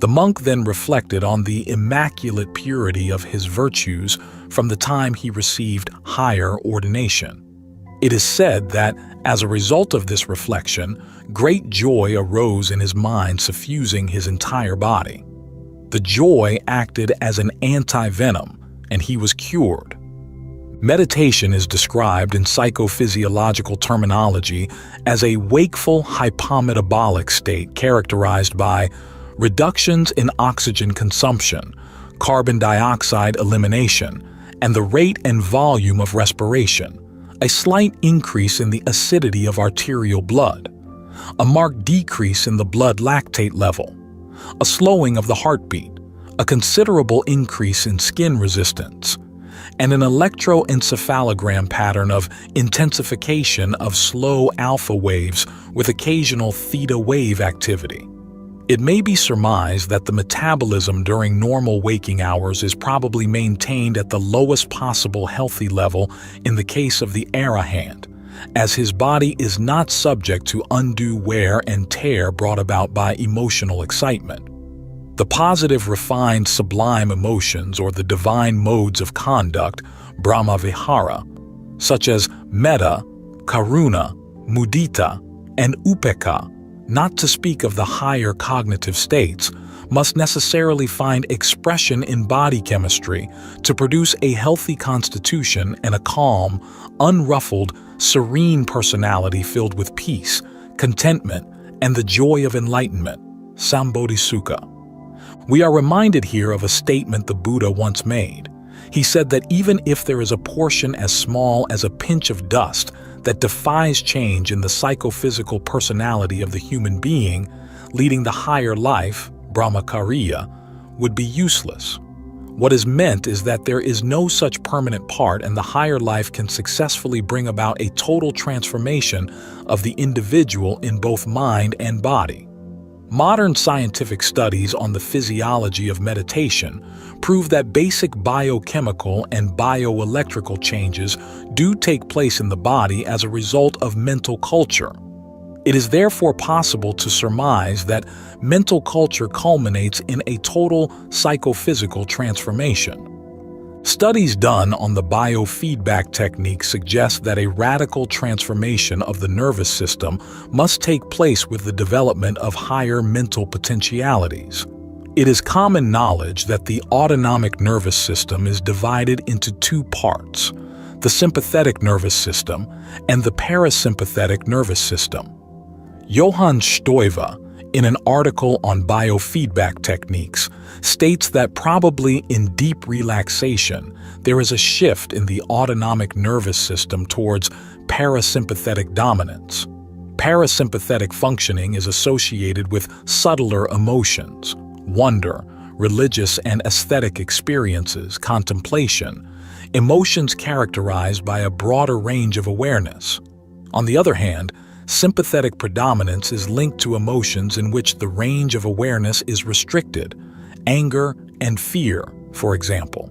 The monk then reflected on the immaculate purity of his virtues from the time he received higher ordination. It is said that, as a result of this reflection, great joy arose in his mind, suffusing his entire body. The joy acted as an anti-venom, and he was cured. Meditation is described in psychophysiological terminology as a wakeful hypometabolic state characterized by reductions in oxygen consumption, carbon dioxide elimination, and the rate and volume of respiration, a slight increase in the acidity of arterial blood, a marked decrease in the blood lactate level, a slowing of the heartbeat, a considerable increase in skin resistance, and an electroencephalogram pattern of intensification of slow alpha waves with occasional theta wave activity. It may be surmised that the metabolism during normal waking hours is probably maintained at the lowest possible healthy level in the case of the arahant, as his body is not subject to undue wear and tear brought about by emotional excitement. The positive, refined, sublime emotions or the divine modes of conduct, Brahmavihara, such as metta, karuna, mudita, and upekkha, not to speak of the higher cognitive states, must necessarily find expression in body chemistry to produce a healthy constitution and a calm, unruffled, serene personality filled with peace, contentment, and the joy of enlightenment, Sambodhisukha. We are reminded here of a statement the Buddha once made. He said that even if there is a portion as small as a pinch of dust that defies change in the psychophysical personality of the human being, leading the higher life, Brahmacharya, would be useless. What is meant is that there is no such permanent part, and the higher life can successfully bring about a total transformation of the individual in both mind and body. Modern scientific studies on the physiology of meditation prove that basic biochemical and bioelectrical changes do take place in the body as a result of mental culture. It is therefore possible to surmise that mental culture culminates in a total psychophysical transformation. Studies done on the biofeedback technique suggest that a radical transformation of the nervous system must take place with the development of higher mental potentialities. It is common knowledge that the autonomic nervous system is divided into two parts, the sympathetic nervous system and the parasympathetic nervous system. Johann Stoive, in an article on biofeedback techniques, states that probably in deep relaxation, there is a shift in the autonomic nervous system towards parasympathetic dominance. Parasympathetic functioning is associated with subtler emotions, wonder, religious and aesthetic experiences, contemplation, emotions characterized by a broader range of awareness. On the other hand, sympathetic predominance is linked to emotions in which the range of awareness is restricted, anger and fear, for example.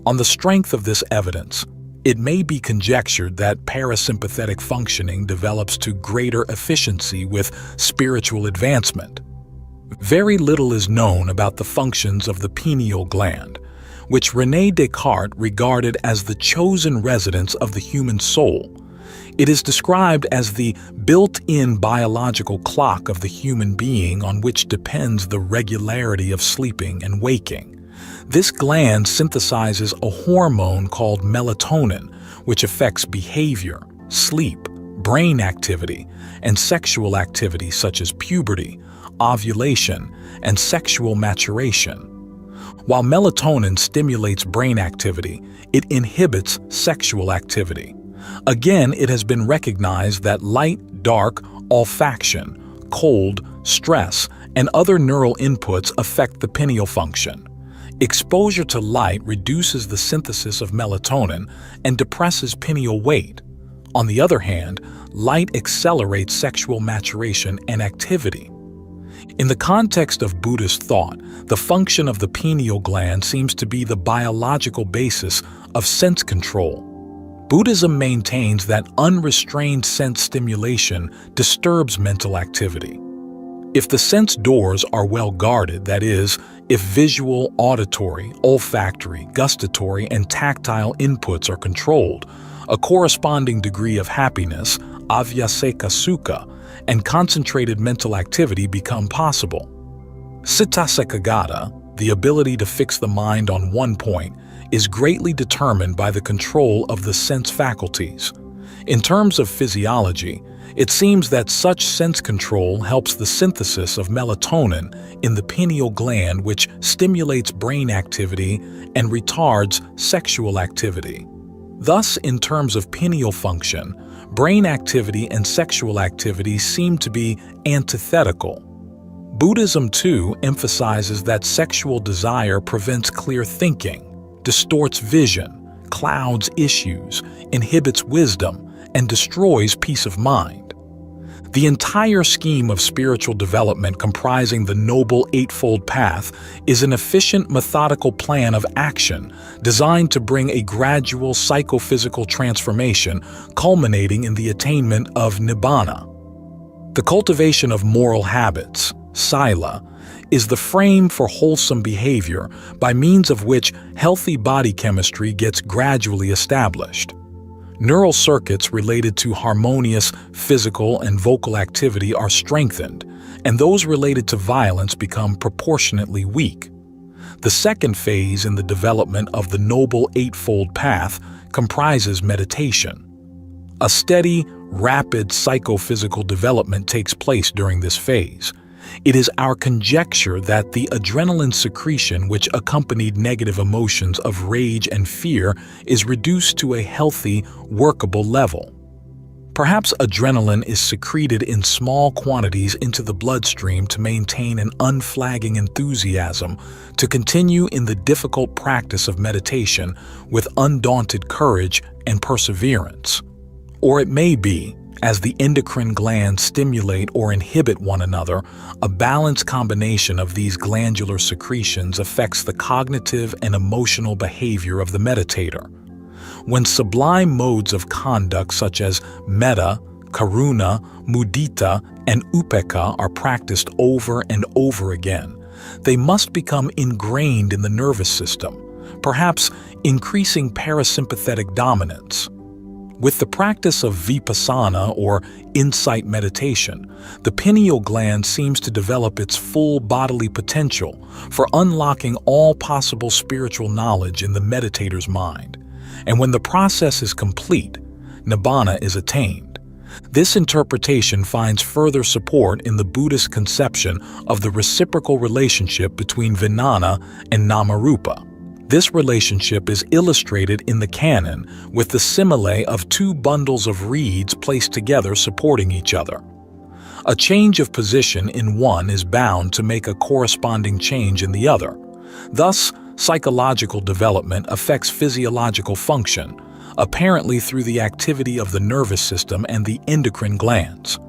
On the strength of this evidence, it may be conjectured that parasympathetic functioning develops to greater efficiency with spiritual advancement. Very little is known about the functions of the pineal gland, which René Descartes regarded as the chosen residence of the human soul. It is described as the built-in biological clock of the human being on which depends the regularity of sleeping and waking. This gland synthesizes a hormone called melatonin, which affects behavior, sleep, brain activity, and sexual activity such as puberty, ovulation, and sexual maturation. While melatonin stimulates brain activity, it inhibits sexual activity. Again, it has been recognized that light, dark, olfaction, cold, stress, and other neural inputs affect the pineal function. Exposure to light reduces the synthesis of melatonin and depresses pineal weight. On the other hand, light accelerates sexual maturation and activity. In the context of Buddhist thought, the function of the pineal gland seems to be the biological basis of sense control. Buddhism maintains that unrestrained sense stimulation disturbs mental activity. If the sense doors are well guarded, that is, if visual, auditory, olfactory, gustatory, and tactile inputs are controlled, a corresponding degree of happiness, avyaseka sukha, and concentrated mental activity become possible. Citta ekagata, the ability to fix the mind on one point, is greatly determined by the control of the sense faculties. In terms of physiology, it seems that such sense control helps the synthesis of melatonin in the pineal gland, which stimulates brain activity and retards sexual activity. Thus, in terms of pineal function, brain activity and sexual activity seem to be antithetical. Buddhism, too, emphasizes that sexual desire prevents clear thinking, distorts vision, clouds issues, inhibits wisdom, and destroys peace of mind. The entire scheme of spiritual development comprising the Noble Eightfold Path is an efficient, methodical plan of action designed to bring a gradual psychophysical transformation culminating in the attainment of Nibbana. The cultivation of moral habits, sila, is the frame for wholesome behavior by means of which healthy body chemistry gets gradually established. Neural circuits related to harmonious physical and vocal activity are strengthened, and those related to violence become proportionately weak. The second phase in the development of the Noble Eightfold Path comprises meditation. A steady, rapid psychophysical development takes place during this phase. It is our conjecture that the adrenaline secretion which accompanied negative emotions of rage and fear is reduced to a healthy, workable level. Perhaps adrenaline is secreted in small quantities into the bloodstream to maintain an unflagging enthusiasm to continue in the difficult practice of meditation with undaunted courage and perseverance. Or it may be, as the endocrine glands stimulate or inhibit one another, a balanced combination of these glandular secretions affects the cognitive and emotional behavior of the meditator. When sublime modes of conduct such as metta, karuna, mudita, and upekkha are practiced over and over again, they must become ingrained in the nervous system, perhaps increasing parasympathetic dominance. With the practice of vipassana or insight meditation, the pineal gland seems to develop its full bodily potential for unlocking all possible spiritual knowledge in the meditator's mind. And when the process is complete, Nibbana is attained. This interpretation finds further support in the Buddhist conception of the reciprocal relationship between Vijnana and Namarupa. This relationship is illustrated in the canon with the simile of two bundles of reeds placed together supporting each other. A change of position in one is bound to make a corresponding change in the other. Thus, psychological development affects physiological function, apparently through the activity of the nervous system and the endocrine glands.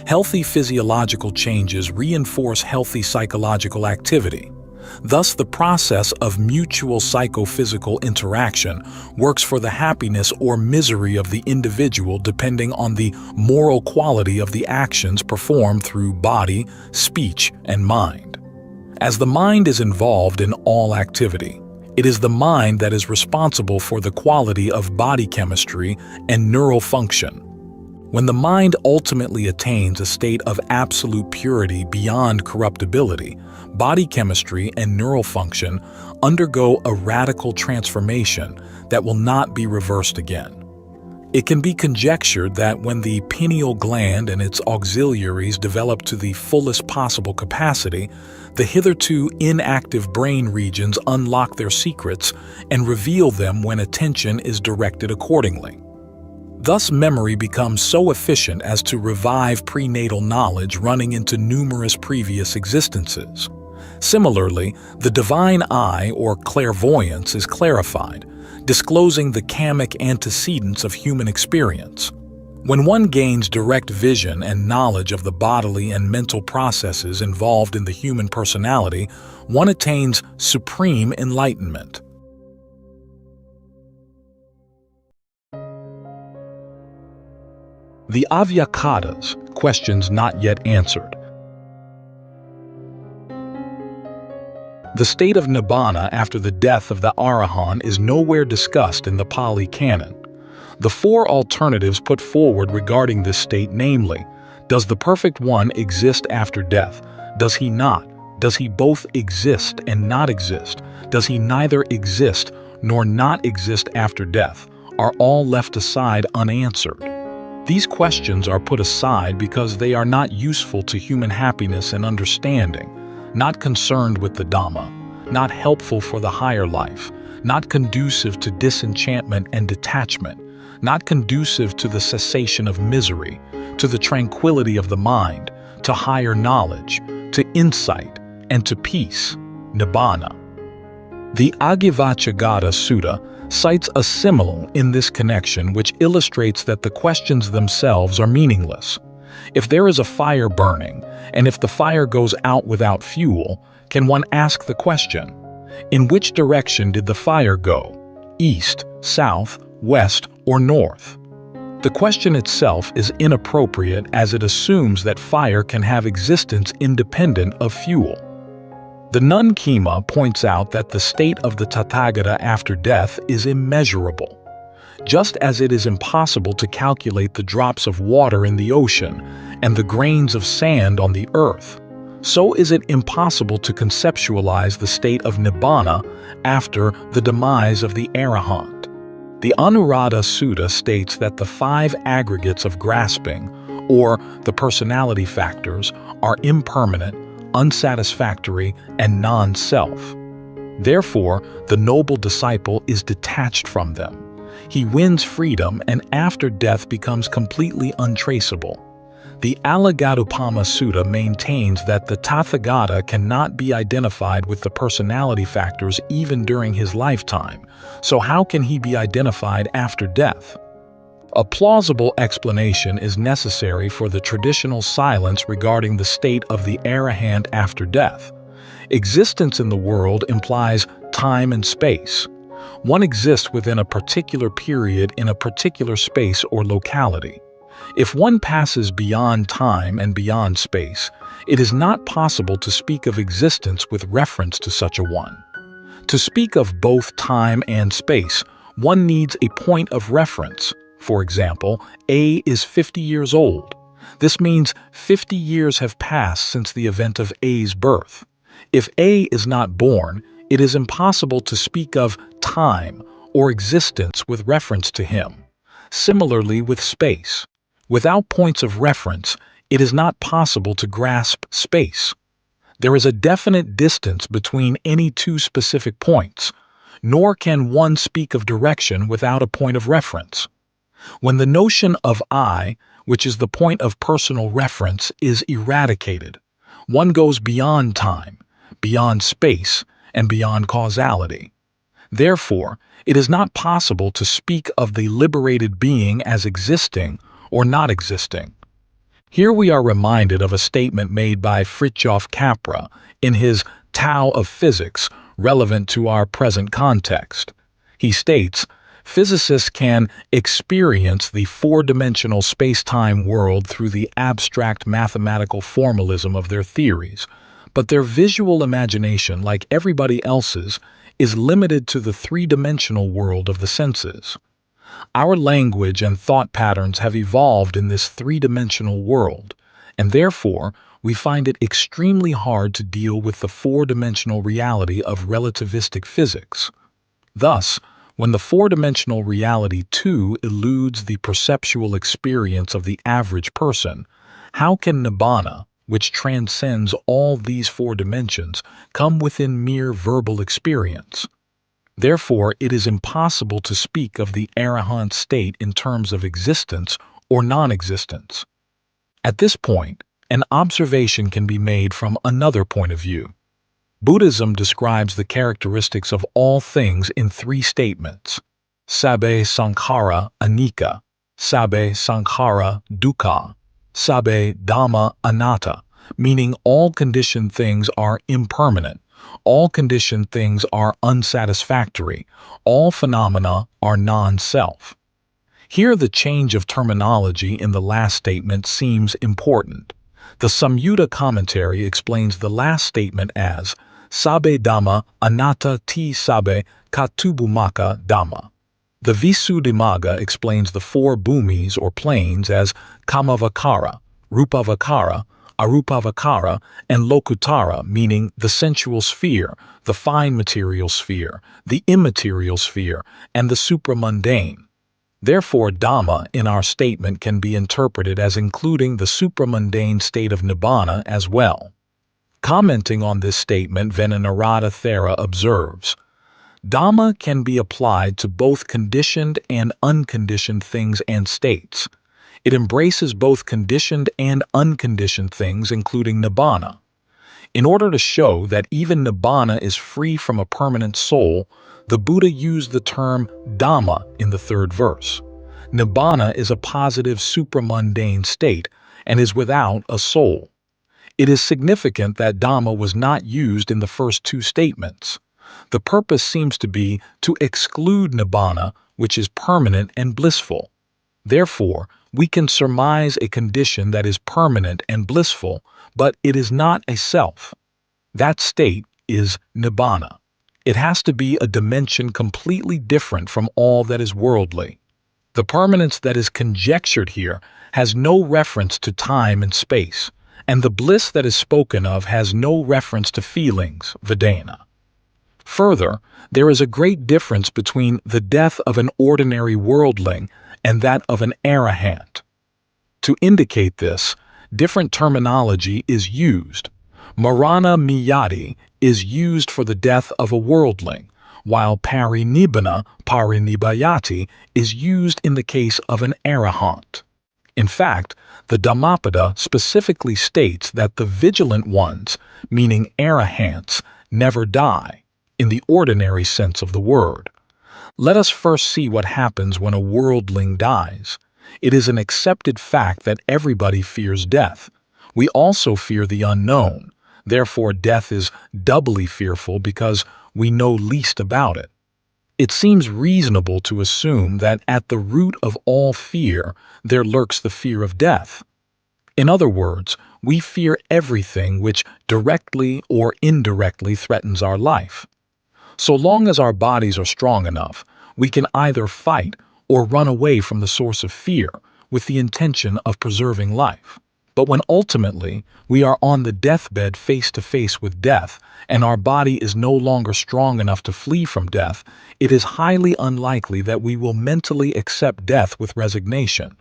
Healthy physiological changes reinforce healthy psychological activity. Thus, the process of mutual psychophysical interaction works for the happiness or misery of the individual depending on the moral quality of the actions performed through body, speech, and mind. As the mind is involved in all activity, it is the mind that is responsible for the quality of body chemistry and neural function. When the mind ultimately attains a state of absolute purity beyond corruptibility, body chemistry and neural function undergo a radical transformation that will not be reversed again. It can be conjectured that when the pineal gland and its auxiliaries develop to the fullest possible capacity, the hitherto inactive brain regions unlock their secrets and reveal them when attention is directed accordingly. Thus, memory becomes so efficient as to revive prenatal knowledge running into numerous previous existences. Similarly, the divine eye or clairvoyance is clarified, disclosing the kamic antecedents of human experience. When one gains direct vision and knowledge of the bodily and mental processes involved in the human personality, one attains supreme enlightenment. The Avyakatas, questions not yet answered. The state of Nibbana after the death of the Arahant is nowhere discussed in the Pali Canon. The four alternatives put forward regarding this state, namely, does the perfect one exist after death? Does he not? Does he both exist and not exist? Does he neither exist nor not exist after death? Are all left aside unanswered. These questions are put aside because they are not useful to human happiness and understanding, not concerned with the Dhamma, not helpful for the higher life, not conducive to disenchantment and detachment, not conducive to the cessation of misery, to the tranquility of the mind, to higher knowledge, to insight, and to peace, Nibbana. The Agivachagata Sutta cites a simile in this connection which illustrates that the questions themselves are meaningless. If there is a fire burning, and if the fire goes out without fuel, can one ask the question, in which direction did the fire go? East, south, west, or north? The question itself is inappropriate as it assumes that fire can have existence independent of fuel. The Nun Kema points out that the state of the Tathagata after death is immeasurable. Just as it is impossible to calculate the drops of water in the ocean and the grains of sand on the earth, so is it impossible to conceptualize the state of Nibbana after the demise of the Arahant. The Anuradha Sutta states that the five aggregates of grasping, or the personality factors, are impermanent, unsatisfactory, and non-self. Therefore, the noble disciple is detached from them. He wins freedom and after death becomes completely untraceable. The Alagadupama Sutta maintains that the Tathagata cannot be identified with the personality factors even during his lifetime, so how can he be identified after death? A plausible explanation is necessary for the traditional silence regarding the state of the Arahant after death. Existence in the world implies time and space. One exists within a particular period in a particular space or locality. If one passes beyond time and beyond space, it is not possible to speak of existence with reference to such a one. To speak of both time and space, one needs a point of reference. For example, A is 50 years old. This means 50 years have passed since the event of A's birth. If A is not born, it is impossible to speak of time or existence with reference to him. Similarly with space. Without points of reference, it is not possible to grasp space. There is a definite distance between any two specific points, nor can one speak of direction without a point of reference. When the notion of I, which is the point of personal reference, is eradicated, one goes beyond time, beyond space, and beyond causality. Therefore, it is not possible to speak of the liberated being as existing or not existing. Here we are reminded of a statement made by Fritjof Capra in his Tao of Physics, relevant to our present context. He states, physicists can experience the four-dimensional space-time world through the abstract mathematical formalism of their theories, but their visual imagination, like everybody else's, is limited to the three-dimensional world of the senses. Our language and thought patterns have evolved in this three-dimensional world, and therefore we find it extremely hard to deal with the four-dimensional reality of relativistic physics. Thus, when the four-dimensional reality too eludes the perceptual experience of the average person, how can Nibbana, which transcends all these four dimensions, come within mere verbal experience? Therefore, it is impossible to speak of the arahant state in terms of existence or non-existence. At this point, an observation can be made from another point of view. Buddhism describes the characteristics of all things in three statements: sabbe sankhara anicca, sabbe sankhara dukkha, sabbe dhamma anatta, meaning all conditioned things are impermanent, all conditioned things are unsatisfactory, all phenomena are non-self. Here the change of terminology in the last statement seems important. The Samyutta commentary explains the last statement as sabbe dhamma anatta ti sabbe katubumaka dhamma. The Visuddhimagga explains the four bhumis or planes as kamavakara, rupavakara, arupavakara, and lokuttara, meaning the sensual sphere, the fine material sphere, the immaterial sphere, and the supramundane. Therefore, Dhamma in our statement can be interpreted as including the supramundane state of Nibbana as well. Commenting on this statement, Venanarada Thera observes, Dhamma can be applied to both conditioned and unconditioned things and states. It embraces both conditioned and unconditioned things, including Nibbana. In order to show that even Nibbana is free from a permanent soul, the Buddha used the term Dhamma in the third verse. Nibbana is a positive supramundane state and is without a soul. It is significant that Dhamma was not used in the first two statements. The purpose seems to be to exclude Nibbana, which is permanent and blissful. Therefore, we can surmise a condition that is permanent and blissful, but it is not a self. That state is Nibbana. It has to be a dimension completely different from all that is worldly. The permanence that is conjectured here has no reference to time and space, and the bliss that is spoken of has no reference to feelings, Vedana. Further, there is a great difference between the death of an ordinary worldling and that of an arahant. To indicate this, different terminology is used. Marana miyati is used for the death of a worldling, while parinibbayati is used in the case of an arahant. In fact, the Dhammapada specifically states that the vigilant ones, meaning arahants, never die, in the ordinary sense of the word. Let us first see what happens when a worldling dies. It is an accepted fact that everybody fears death. We also fear the unknown. Therefore, death is doubly fearful because we know least about it. It seems reasonable to assume that at the root of all fear, there lurks the fear of death. In other words, we fear everything which directly or indirectly threatens our life. So long as our bodies are strong enough, we can either fight or run away from the source of fear with the intention of preserving life. But when ultimately we are on the deathbed face to face with death, and our body is no longer strong enough to flee from death, it is highly unlikely that we will mentally accept death with resignation.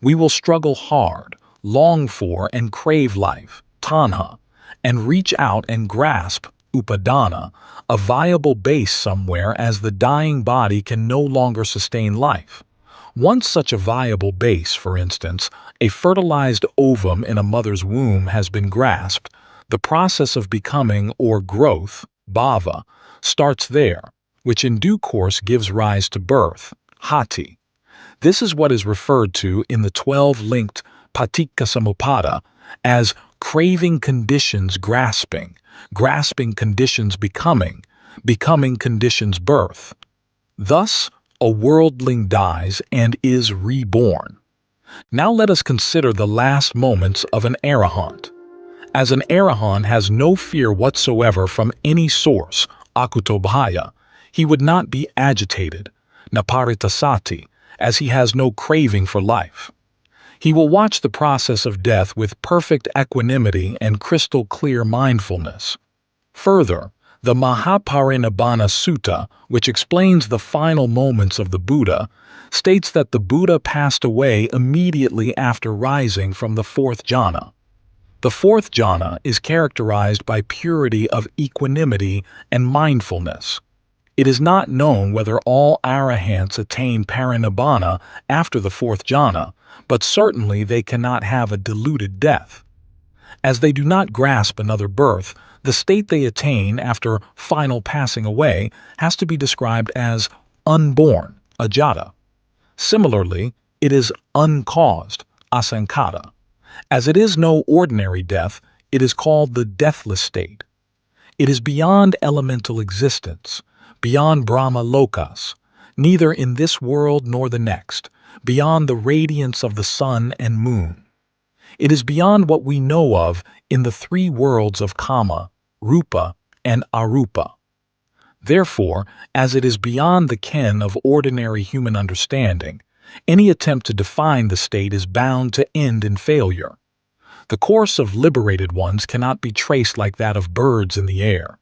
We will struggle hard, long for and crave life, tanha, and reach out and grasp, upadana, a viable base somewhere as the dying body can no longer sustain life. Once such a viable base, for instance, a fertilized ovum in a mother's womb has been grasped, the process of becoming or growth, bhava, starts there, which in due course gives rise to birth, hati. This is what is referred to in the 12-linked Paticcasamuppada as craving conditions grasping, grasping conditions becoming, becoming conditions birth. Thus, a worldling dies and is reborn. Now let us consider the last moments of an arahant. As an arahant has no fear whatsoever from any source, akutobhaya, he would not be agitated, naparitasati, as he has no craving for life. He will watch the process of death with perfect equanimity and crystal clear mindfulness. Further, the Mahaparinibbana Sutta, which explains the final moments of the Buddha, states that the Buddha passed away immediately after rising from the fourth jhana. The fourth jhana is characterized by purity of equanimity and mindfulness. It is not known whether all arahants attain parinibbana after the fourth jhana, but certainly they cannot have a diluted death. As they do not grasp another birth, the state they attain after final passing away has to be described as unborn, ajata. Similarly, it is uncaused, asankata. As it is no ordinary death, it is called the deathless state. It is beyond elemental existence, beyond Brahma lokas, neither in this world nor the next, beyond the radiance of the sun and moon. It is beyond what we know of in the three worlds of kama, rupa, and arupa. Therefore, as it is beyond the ken of ordinary human understanding, any attempt to define the state is bound to end in failure. The course of liberated ones cannot be traced like that of birds in the air.